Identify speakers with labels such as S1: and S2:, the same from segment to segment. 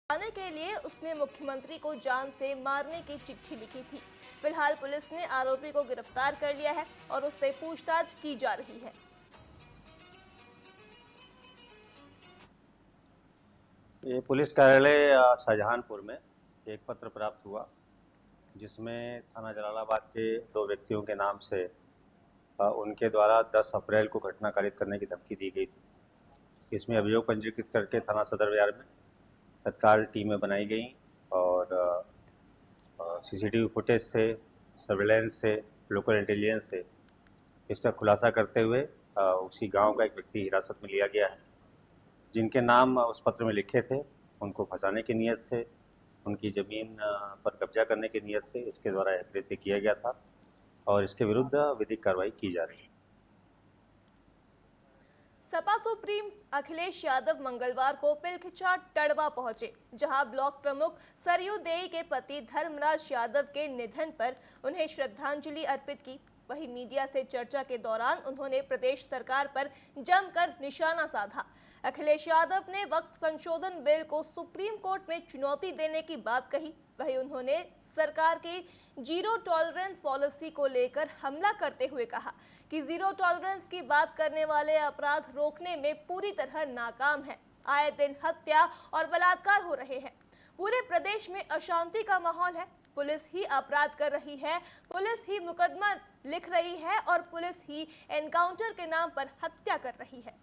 S1: आने के लिए उसने मुख्यमंत्री को जान से मारने की चिट्ठी लिखी थी। फिलहाल पुलिस ने आरोपी को गिरफ्तार कर लिया है और उससे पूछताछ की जा रही है।
S2: ये पुलिस कार्यालय शाहजहानपुर में एक पत्र प्राप्त हुआ जिसमें थाना जलालाबाद के 2 व्यक्तियों के नाम से उनके द्वारा 10 अप्रैल को घटना कारित करने की धमकी दी गई थी। इसमें अभियोग पंजीकृत करके थाना सदर विहार में तत्काल टीमें बनाई गई और सीसीटीवी फुटेज से, सर्वेलेंस से, लोकल इंटेलिजेंस से इसका खुलासा करते हुए उसी गांव का एक व्यक्ति हिरासत में लिया गया है। जिनके नाम उस पत्र में लिखे थे उनको फंसाने की नीयत से, उनकी ज़मीन पर कब्जा करने की नीयत से इसके द्वारा यह कृत्य किया गया था और इसके विरुद्ध विधिक कार्रवाई की जा रही है।
S1: सपा सुप्रीम अखिलेश यादव मंगलवार को पिलखिचा टड़वा पहुंचे, जहां ब्लॉक प्रमुख सरयू देई के पति धर्मराज यादव के निधन पर उन्हें श्रद्धांजलि अर्पित की। वहीं मीडिया से चर्चा के दौरान उन्होंने प्रदेश सरकार पर जमकर निशाना साधा। अखिलेश यादव ने वक्फ संशोधन बिल को सुप्रीम कोर्ट में चुनौती देने की बात कही। वहीं उन्होंने सरकार की जीरो टॉलरेंस पॉलिसी को लेकर हमला करते हुए कहा कि जीरो टॉलरेंस की बात करने वाले अपराध रोकने में पूरी तरह नाकाम है। आए दिन हत्या और बलात्कार हो रहे हैं। पूरे प्रदेश में अशांति का माहौल है। पुलिस ही अपराध कर रही है, पुलिस ही मुकदमा लिख रही है और पुलिस ही एनकाउंटर के नाम पर हत्या कर रही है।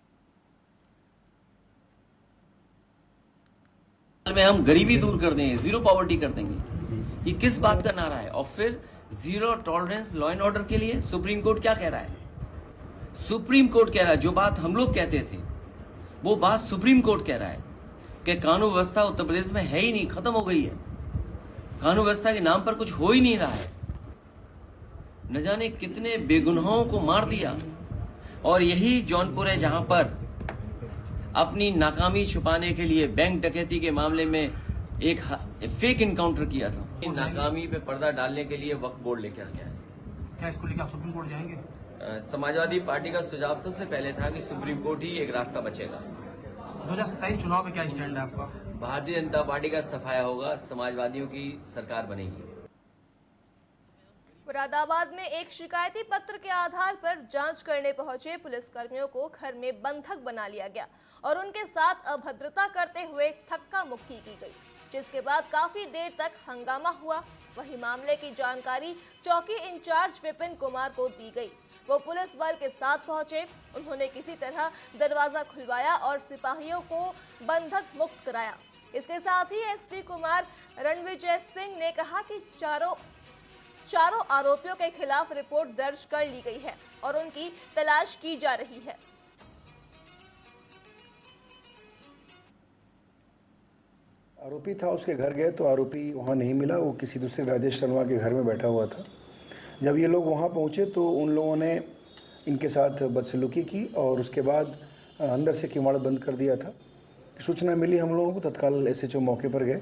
S3: में हम गरीबी दूर कर देंगे, जीरो पॉवर्टी कर देंगे, ये किस बात का नारा है? और फिर zero tolerance law and order के लिए सुप्रीम कोर्ट क्या कह रहा है? सुप्रीम कोर्ट कह रहा है जो बात हम लोग कहते थे वो बात सुप्रीम कोर्ट कह रहा है कि कानून व्यवस्था उत्तर प्रदेश में है ही नहीं, खत्म हो गई है। कानून व्यवस्था के नाम पर कुछ हो ही नहीं रहा है। न जाने कितने बेगुनाहों को मार दिया। और यही जौनपुर है जहां पर अपनी नाकामी छुपाने के लिए बैंक डकैती के मामले में एक फेक इनकाउंटर किया था। नाकामी पे पर्दा डालने के लिए वक्फ बोर्ड लेकर गया है।
S4: क्या इसको लेकर आप सुप्रीम कोर्ट जाएंगे?
S3: समाजवादी पार्टी का सुझाव सबसे पहले था कि सुप्रीम कोर्ट ही एक रास्ता बचेगा।
S4: 2027 चुनाव में क्या स्टैंड है आपका?
S3: भारतीय जनता पार्टी का सफाया होगा, समाजवादियों की सरकार बनेगी।
S1: मुरादाबाद में एक शिकायती पत्र के आधार पर जांच करने पहुंचे पुलिसकर्मियों को घर में बंधक बना लिया गया और उनके साथ अभद्रता करते हुए धक्का मुक्की की गई, जिसके बाद काफी देर तक हंगामा हुआ। वही मामले की जानकारी चौकी इंचार्ज विपिन कुमार को दी गई। वो पुलिस बल के साथ पहुंचे। उन्होंने किसी तरह दरवाजा खुलवाया और सिपाहियों को बंधक मुक्त कराया। इसके साथ ही एसपी कुमार रणविजय सिंह ने कहा कि चारों आरोपियों के खिलाफ रिपोर्ट दर्ज कर ली गई है और उनकी तलाश की जा रही है।
S5: आरोपी था, उसके घर गए तो आरोपी वहाँ नहीं मिला। वो किसी दूसरे राजेश शर्मा के घर में बैठा हुआ था। जब ये लोग वहाँ पहुँचे तो उन लोगों ने इनके साथ बदसलूकी की और उसके बाद अंदर से किवाड़ बंद कर दिया था। सूचना मिली हम लोगों को, तत्काल एसएचओ मौके पर गए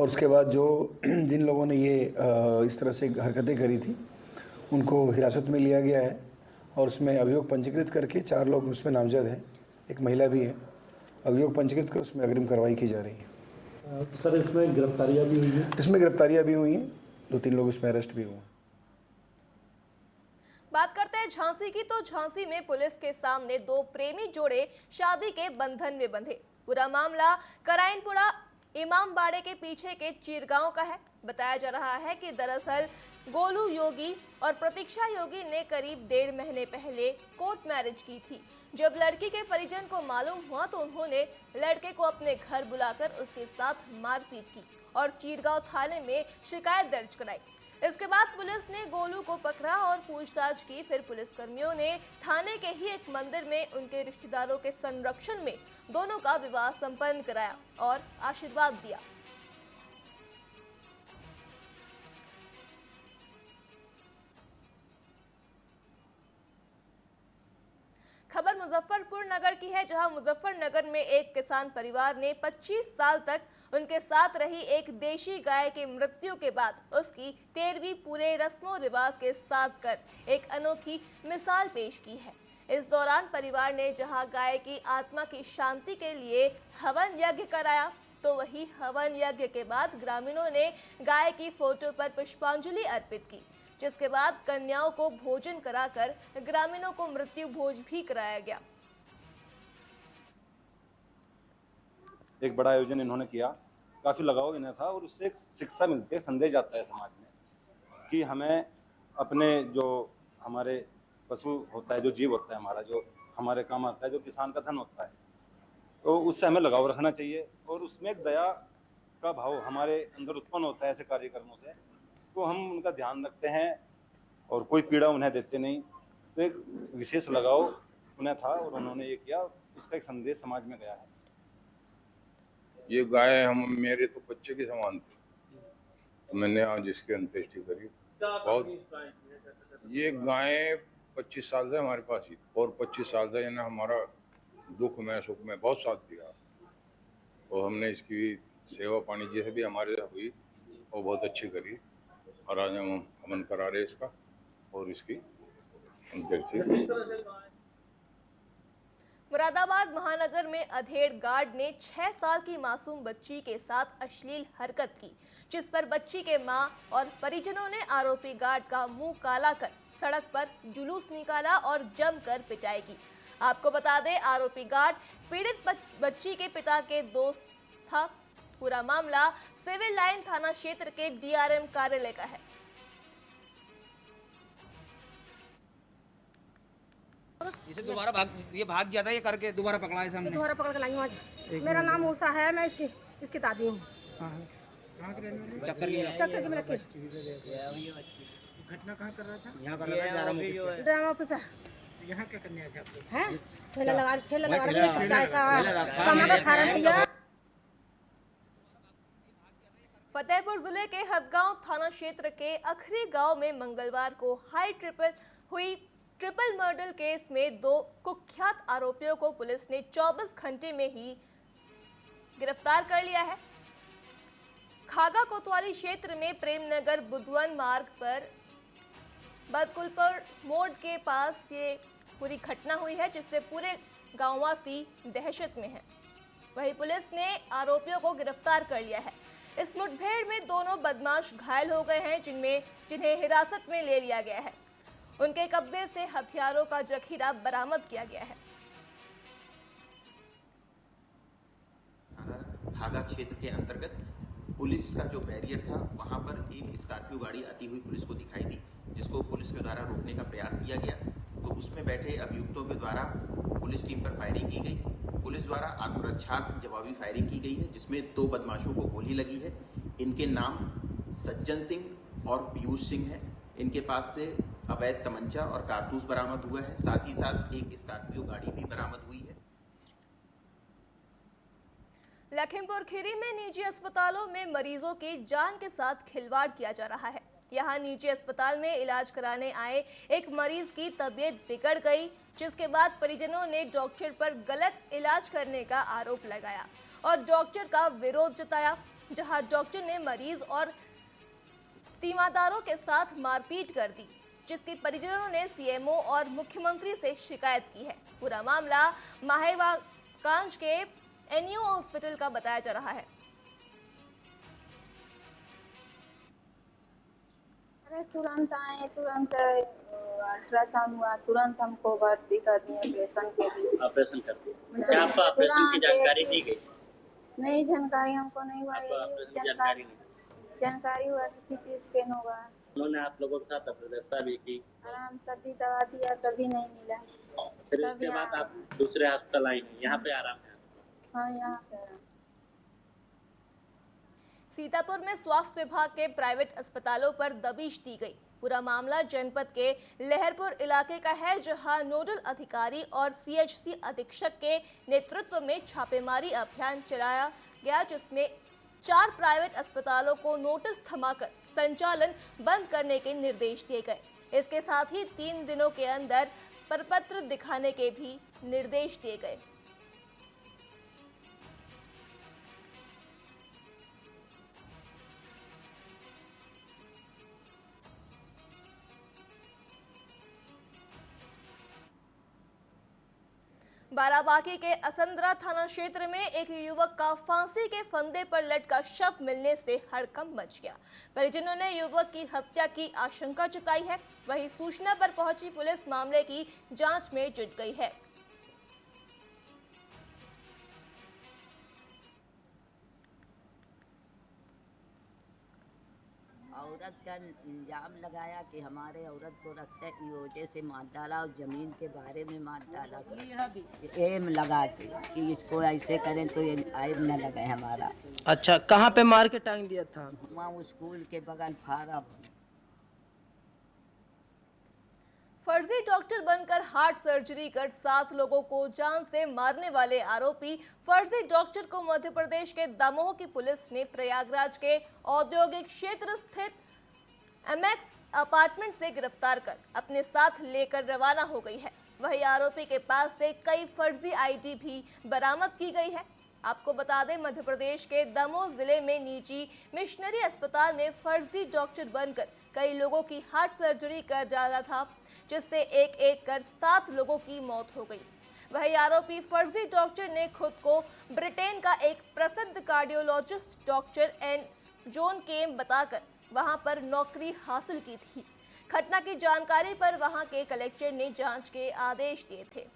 S5: और उसके बाद जिन लोगों ने ये इस तरह से हरकतें करी थी उनको हिरासत में लिया गया है और उसमें अभियोग पंजीकृत करके 4 लोग उसमें नामजद हैं, एक महिला भी है। अभियोग पंजीकृत कर उसमें अग्रिम कार्रवाई की जा रही है।
S6: सर इसमें गिरफ्तारियां भी हुई हैं?
S5: इसमें गिरफ्तारियां भी हुई हैं, 2-3 लोग इसमें अरेस्ट भी हुए।
S1: बात करते हैं झांसी की, तो झांसी में पुलिस के सामने 2 प्रेमी जोड़े शादी के बंधन में बंधे। पूरा मामला कराइनपुरा इमामबाड़े के पीछे के चीरगांव का है। बताया जा रहा है कि दरअसल गोलू योगी और प्रतीक्षा योगी ने करीब 1.5 महीने पहले कोर्ट मैरिज की थी। जब लड़की के परिजन को मालूम हुआ तो उन्होंने लड़के को अपने घर बुलाकर उसके साथ मारपीट की और चीरगांव थाने में शिकायत दर्ज कराई। इसके बाद पुलिस ने गोलू को पकड़ा और पूछताछ की। फिर पुलिसकर्मियों ने थाने के ही एक मंदिर में उनके रिश्तेदारों के संरक्षण में दोनों का विवाह संपन्न कराया और आशीर्वाद दिया। खबर मुजफ्फरपुर नगर की है, जहां मुजफ्फरनगर में एक किसान परिवार ने 25 साल तक उनके साथ रही एक देशी गाय की मृत्यु के बाद उसकी 13वीं पूरे रस्मों रिवाज के साथ कर एक अनोखी मिसाल पेश की है। इस दौरान परिवार ने जहां गाय की आत्मा की शांति के लिए हवन यज्ञ कराया, तो वही हवन यज्ञ के बाद ग्रामीणों ने गाय की फोटो पर पुष्पांजलि अर्पित की, जिसके बाद कन्याओं को भोजन कराकर ग्रामीणों को मृत्यु भोज भी कराया गया।
S7: एक बड़ा आयोजन इन्होंने किया, काफ़ी लगाव इन्हें था और उससे एक शिक्षा मिलती है, संदेश जाता है समाज में कि हमें अपने जो हमारे पशु होता है, जो जीव होता है हमारा, जो हमारे काम आता है, जो किसान का धन होता है, तो उससे हमें लगाव रखना चाहिए और उसमें एक दया का भाव हमारे अंदर उत्पन्न होता है ऐसे कार्यक्रमों से, तो हम उनका ध्यान रखते हैं और कोई पीड़ा उन्हें देते नहीं। तो एक विशेष लगाव उन्हें था और उन्होंने ये किया, इसका एक संदेश समाज में गया है।
S8: ये गाय हम मेरे तो बच्चे के समान थे, तो मैंने आज इसकी अंत्येष्टि करी। बहुत ये गाय 25 साल से हमारे पास ही, और 25 साल से इन्हें हमारा दुख में सुख में बहुत साथ दिया और हमने इसकी सेवा पानी जैसे भी हमारे हुई वो बहुत अच्छी करी और आज हम हवन करा रहे इसका और इसकी अंत्येष्टि।
S1: मुरादाबाद महानगर में अधेड़ गार्ड ने 6 साल की मासूम बच्ची के साथ अश्लील हरकत की, जिस पर बच्ची के मां और परिजनों ने आरोपी गार्ड का मुंह काला कर सड़क पर जुलूस निकाला और जमकर पिटाई की। आपको बता दें, आरोपी गार्ड पीड़ित बच्ची के पिता के दोस्त था। पूरा मामला सिविल लाइन थाना क्षेत्र के डीआरएम कार्यालय का है।
S4: इसे दोबारा भाग गया था, ये करके दोबारा पकड़ा है हमने।
S9: दोबारा पकड़ के लाई हूँ आज। मेरा नाम उषा है, मैं इसकी दादी हूँ।
S4: चक्कर
S9: की मिला के
S4: घटना कहाँ कर रहा था? यहाँ कर रहा था
S9: ड्रामा पे।
S4: यहाँ क्या करने आए थे आप?
S9: हैं? ठेला लगा रहे चाय का टमाटर खा रहे भैया।
S1: फतेहपुर जिले के हदगांव थाना क्षेत्र के अखरी गांव में मंगलवार को हुई ट्रिपल मर्डर केस में 2 कुख्यात आरोपियों को पुलिस ने 24 घंटे में ही गिरफ्तार कर लिया है। खागा कोतवाली क्षेत्र में प्रेमनगर बुधवन मार्ग पर बदकुलपुर मोड़ के पास ये पूरी घटना हुई है, जिससे पूरे गांववासी दहशत में हैं। वहीं पुलिस ने आरोपियों को गिरफ्तार कर लिया है। इस मुठभेड़ में दोनों बदमाश घायल हो गए हैं, जिन्हें हिरासत में ले लिया गया है। उनके कब्जे से हथियारों का जखीरा बरामद किया गया है।
S10: खागा क्षेत्र के अंतर्गत पुलिस का जो बैरियर था, वहां पर एक स्कॉर्पियो गाड़ी आती हुई पुलिस को दिखाई दी, जिसको पुलिस के द्वारा रोकने का प्रयास किया गया। तो उसमें बैठे अभियुक्तों के द्वारा पुलिस टीम पर फायरिंग की गई। पुलिस द्वारा आत्मरक्षार्थ जवाबी फायरिंग की गई है, जिसमें 2 बदमाशों को गोली लगी है। इनके नाम सज्जन सिंह और पीयूष सिंह है। इनके पास से अवैध तमंचा और कारतूस बरामद हुआ है। साथ ही साथ एक स्कॉर्पियो गाड़ी भी बरामद हुई है।
S1: लखीमपुर खीरी में निजी अस्पतालों में मरीजों की जान के साथ खिलवाड़ किया जा रहा है। यहां निजी अस्पताल में इलाज कराने आए एक मरीज की तबीयत बिगड़ गई, जिसके बाद परिजनों ने डॉक्टर पर गलत इलाज करने का आरोप लगाया और डॉक्टर का विरोध जताया। जहां डॉक्टर ने मरीज और तीमारदारों के साथ मारपीट कर दी, जिसकी परिजनों ने सीएमओ और मुख्यमंत्री से शिकायत की है। पूरा मामला माहेवाकांज के एनयू हॉस्पिटल का बताया जा रहा है।
S11: अरे तुरंत आए, तुरंत अल्ट्रासाउंड हुआ, तुरंत हमको भर्ती कर दिए ऑपरेशन के लिए।
S12: ऑपरेशन कर दिए? क्या आपको ऑपरेशन की जानकारी दी गई?
S11: नहीं, जानकारी हमको नहीं हुआ। जानकारी हुआ कि सीटी स्कैन होगा।
S12: उन्होंने आप लोगों के साथ व्यवस्था भी की?
S11: आराम तभी दवा दिया, तभी नहीं मिला।
S12: फिर उसके बाद आप दूसरे हॉस्पिटल आई हैं, यहाँ पे आराम है?
S11: हाँ, यहाँ पे आराम।
S1: सीतापुर में स्वास्थ्य विभाग के प्राइवेट अस्पतालों पर दबिश दी गई। पूरा मामला जनपद के लहरपुर इलाके का है, जहां नोडल अधिकारी और सीएचसी अधीक्षक के नेतृत्व में छापेमारी अभियान चलाया गया, जिसमें 4 प्राइवेट अस्पतालों को नोटिस थमाकर संचालन बंद करने के निर्देश दिए गए। इसके साथ ही 3 दिनों के अंदर प्रपत्र दिखाने के भी निर्देश दिए गए। बाराबांकी के असंदरा थाना क्षेत्र में एक युवक का फांसी के फंदे पर लटका शव मिलने से हड़कंप मच गया। परिजनों ने युवक की हत्या की आशंका जताई है। वहीं सूचना पर पहुंची पुलिस मामले की जांच में जुट गई है।
S13: औरत का इल्जाम लगाया कि हमारे औरत को रक्षा की वजह से मार डाला और ज़मीन के बारे में मार डाला, एम लगा कि इसको ऐसे करें तो ये एम न लगे हमारा।
S4: अच्छा, कहाँ पे मार के टांग दिया था?
S13: वहाँ स्कूल के बगल फार्म।
S1: फर्जी डॉक्टर बनकर हार्ट सर्जरी कर 7 लोगों को जान से मारने वाले आरोपी फर्जी डॉक्टर को मध्य प्रदेश के दमोह की पुलिस ने प्रयागराज के औद्योगिक क्षेत्र स्थित एमएक्स अपार्टमेंट से गिरफ्तार कर अपने साथ लेकर रवाना हो गई है। वहीं आरोपी के पास से कई फर्जी आईडी भी बरामद की गई है। आपको बता दें, मध्य प्रदेश के दमोह जिले में निजी मिशनरी अस्पताल में फर्जी डॉक्टर बनकर कई लोगों की हार्ट सर्जरी कर डाला था, जिससे एक एक कर 7 लोगों की मौत हो गई। वही आरोपी फर्जी डॉक्टर ने खुद को ब्रिटेन का एक प्रसिद्ध कार्डियोलॉजिस्ट डॉक्टर एन जॉन केम बताकर वहां पर नौकरी हासिल की थी। घटना की जानकारी पर वहां के कलेक्टर ने जांच के आदेश दिए थे।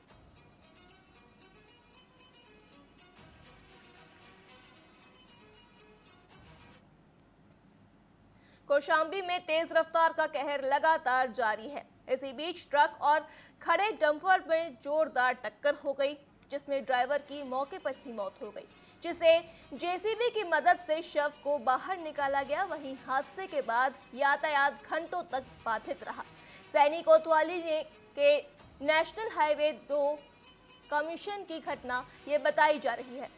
S1: कौशाम्बी में तेज रफ्तार का कहर लगातार जारी है। इसी बीच ट्रक और खड़े डंपर में जोरदार टक्कर हो गई, जिसमें ड्राइवर की मौके पर ही मौत हो गई, जिसे जेसीबी की मदद से शव को बाहर निकाला गया। वहीं हादसे के बाद यातायात घंटों तक बाधित रहा। सैनी कोतवाली के नेशनल हाईवे 2 कमीशन की घटना ये बताई जा रही है।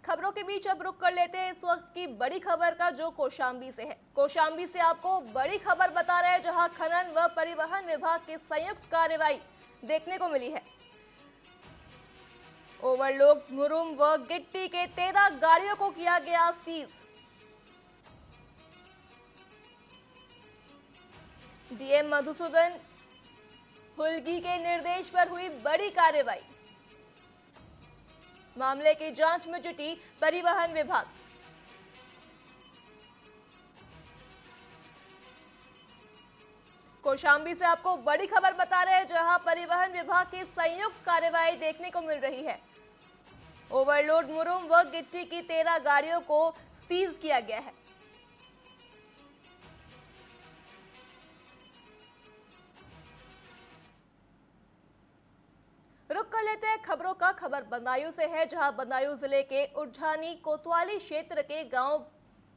S1: खबरों के बीच अब रुक कर लेते हैं इस वक्त की बड़ी खबर का, जो कौशाम्बी से है। कौशाम्बी से आपको बड़ी खबर बता रहे हैं, जहां खनन व परिवहन विभाग की संयुक्त कार्रवाई देखने को मिली है। ओवरलोड मुरुम व गिट्टी के 13 गाड़ियों को किया गया सीज। डीएम मधुसूदन हुलगी के निर्देश पर हुई बड़ी कार्रवाई। मामले की जांच में जुटी परिवहन विभाग। कौशाम्बी से आपको बड़ी खबर बता रहे हैं, जहां परिवहन विभाग की संयुक्त कार्रवाई देखने को मिल रही है। ओवरलोड मुरुम व गिट्टी की 13 गाड़ियों को सीज किया गया है। रुक कर लेते हैं खबरों का। खबर बदायूं से है, जहां बदायूं जिले के उज्झानी कोतवाली क्षेत्र के गांव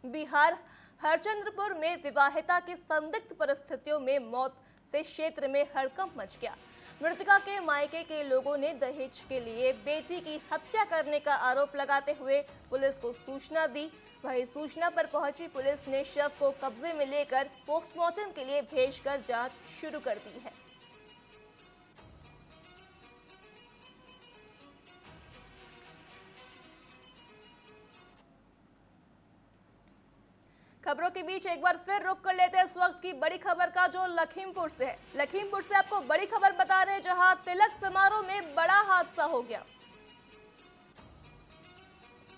S1: बिहार हरचंद्रपुर में विवाहिता की संदिग्ध परिस्थितियों में मौत से क्षेत्र में हड़कंप मच गया। मृतका के मायके के लोगों ने दहेज के लिए बेटी की हत्या करने का आरोप लगाते हुए पुलिस को सूचना दी। वहीं सूचना पर पहुंची पुलिस ने शव को कब्जे में लेकर पोस्टमार्टम के लिए भेजकर जांच शुरू कर दी है। खबरों के बीच एक बार फिर रुक कर लेते हैं इस वक्त की बड़ी खबर का, जो लखीमपुर से है। लखीमपुर से आपको बड़ी खबर बता रहे हैं, जहां तिलक समारोह में बड़ा हादसा हो गया।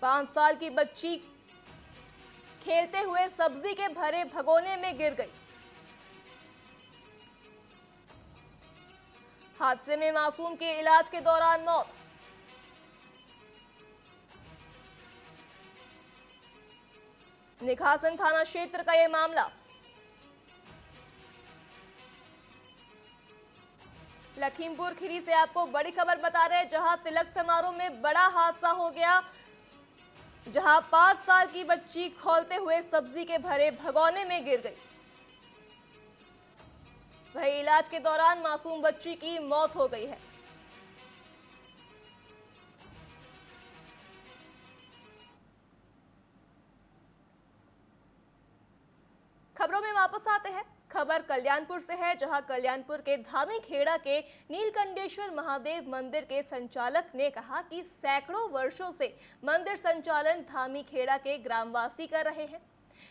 S1: 5 साल की बच्ची खेलते हुए सब्जी के भरे भगोने में गिर गई। हादसे में मासूम के इलाज के दौरान मौत। निघासन थाना क्षेत्र का यह मामला। लखीमपुर खीरी से आपको बड़ी खबर बता रहे हैं, जहां तिलक समारोह में बड़ा हादसा हो गया, जहां 5 साल की बच्ची खौलते हुए सब्जी के भरे भगोने में गिर गई। वही इलाज के दौरान मासूम बच्ची की मौत हो गई है। कल्याणपुर से है, जहां कल्याणपुर के धामी खेड़ा के नीलकंठेश्वर महादेव मंदिर के संचालक ने कहा कि सैकड़ों वर्षों से मंदिर संचालन धामी खेड़ा के ग्रामवासी कर रहे हैं।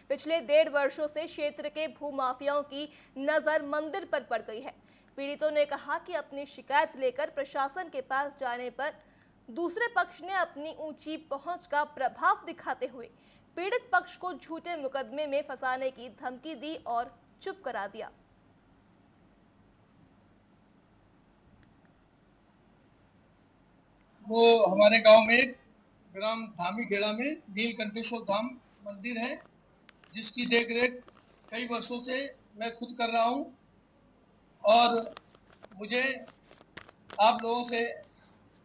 S1: पिछले 1.5 वर्षों से क्षेत्र के भूमाफियाओं की नजर मंदिर पर पड़ गई है। पीड़ितों ने कहा कि अपनी शिकायत लेकर प्रशासन के पास जाने पर दूसरे पक्ष ने अपनी ऊंची पहुंच का प्रभाव दिखाते हुए पीड़ित पक्ष को झूठे मुकदमे में फंसाने की धमकी दी और चुप करा दिया।
S14: वो हमारे गांव में ग्राम धामी खेड़ा में नीलकंठेश्वर धाम मंदिर है, जिसकी देखरेख कई वर्षों से मैं खुद कर रहा हूं और मुझे आप लोगों से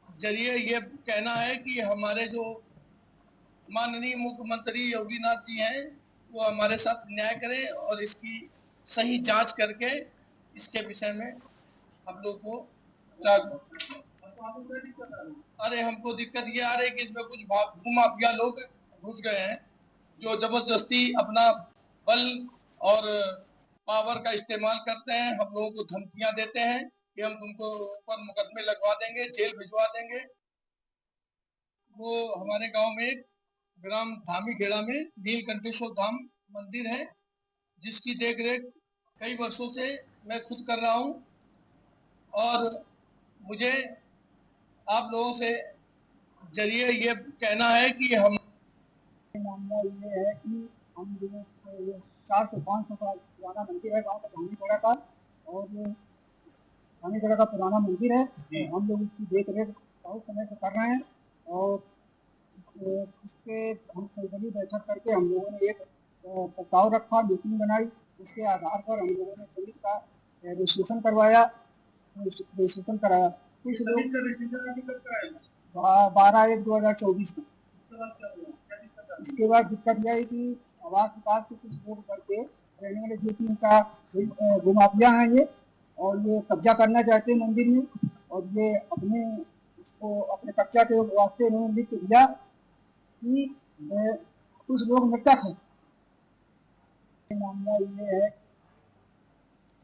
S14: जरिए ये कहना है कि हमारे जो माननीय मुख्यमंत्री योगीनाथ जी हैं वो हमारे साथ न्याय करें और इसकी सही जांच करके इसके विषय में हम लोग को अरे हमको दिक्कत ये आ रही है कि इसमें कुछ भूमाफिया लोग घुस गए हैं जो जबरदस्ती अपना बल और पावर का इस्तेमाल करते हैं। हम लोगों को धमकियां देते हैं कि हम तुमको ऊपर मुकदमे लगवा देंगे, जेल भिजवा देंगे। वो हमारे गांव में ग्राम धामी खेड़ा में नीलकंठेश्वर धाम मंदिर है, जिसकी देखरेख कई वर्षों से मैं खुद कर रहा हूं और मुझे आप लोगों से जरिए ये कहना है कि हम
S15: मामला ये है कि हम जो 400-500 का पुराना मंदिर है गाँव का धामी खेड़ा का, और धामी खेड़ा का पुराना मंदिर है, तो हम लोग इसकी देख रेख बहुत समय से कर रहे हैं और इसके हम सर्वदलीय बैठक करके हम लोगों ने एक प्रस्ताव रखा, मीटिंग बनाई, उसके आधार पर हम लोगों ने समिति का रजिस्ट्रेशन कराया। कुछ लोग 12/1/2024 में। इसके बाद दिक्कत यह है कि आवास विकास के कुछ लोग करके रहने वाले जो कि इनका भूमाफिया हैं ये, और ये कब्जा करना चाहते हैं मंदिर में, और ये अपने इसको अपने कब्जा के वास्ते उन्होंने लिख दिया कि कुछ लोग मृतक हैं। मामला ये है।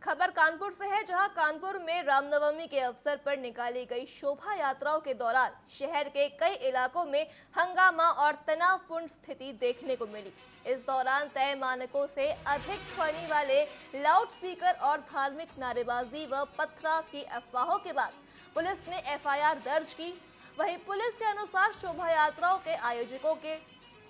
S1: खबर कानपुर से है, जहां कानपुर में रामनवमी के अवसर पर निकाली गई शोभा यात्राओं के दौरान शहर के कई इलाकों में हंगामा और तनावपूर्ण स्थिति देखने को मिली। इस दौरान तय मानकों से अधिक ध्वनि वाले लाउडस्पीकर और धार्मिक नारेबाजी व पथराव की अफवाहों के बाद पुलिस ने एफआईआर दर्ज की। वहीं पुलिस के अनुसार शोभा यात्राओं के आयोजकों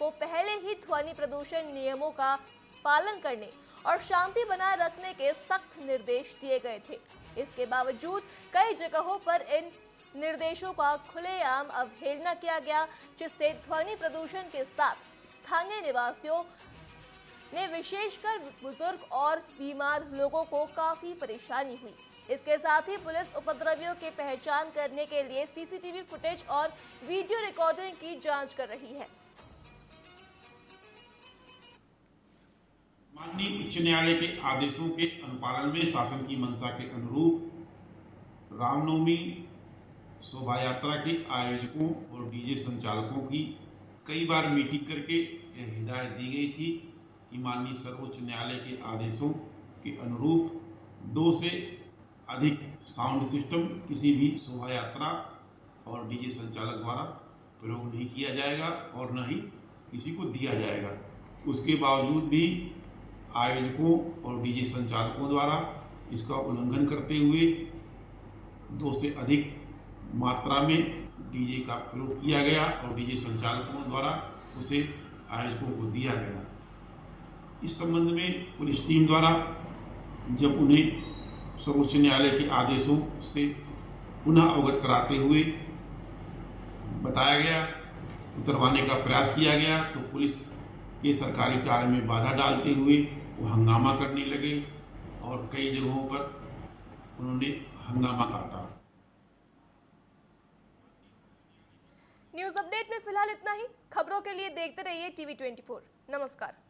S1: को पहले ही ध्वनि प्रदूषण नियमों का पालन करने और शांति बनाए रखने के सख्त निर्देश दिए गए थे। इसके बावजूद कई जगहों पर इन निर्देशों का खुलेआम अवहेलना किया गया, जिससे ध्वनि प्रदूषण के साथ स्थानीय निवासियों ने विशेषकर बुजुर्ग और बीमार लोगों को काफी परेशानी हुई। इसके साथ ही पुलिस उपद्रवियों की पहचान करने के लिए सीसीटीवी फुटेज और वीडियो रिकॉर्डिंग की जांच कर रही है।
S16: माननीय उच्च न्यायालय के आदेशों के अनुपालन में शासन की मंशा के अनुरूप रामनवमी शोभा यात्रा के आयोजकों और डीजे संचालकों की कई बार मीटिंग करके यह हिदायत दी गई थी कि माननीय सर्वोच्च न्यायालय के आदेशों के अनुरूप 2 से अधिक साउंड सिस्टम किसी भी शोभा यात्रा और डीजे संचालक द्वारा प्रयोग नहीं किया जाएगा और न ही किसी को दिया जाएगा। उसके बावजूद भी आयोजकों और डीजे संचालकों द्वारा इसका उल्लंघन करते हुए 2 से अधिक मात्रा में डीजे का प्रयोग किया गया और डीजे संचालकों द्वारा उसे आयोजकों को दिया गया। इस संबंध में पुलिस टीम द्वारा जब उन्हें सर्वोच्च न्यायालय के आदेशों से पुनः अवगत कराते हुए बताया गया, उतरवाने का प्रयास किया गया, तो पुलिस के सरकारी कार्य में बाधा डालते हुए वो हंगामा करने लगे और कई जगहों पर उन्होंने हंगामा काटा।
S1: न्यूज अपडेट में फिलहाल इतना ही। खबरों के लिए देखते रहिए TV24। नमस्कार।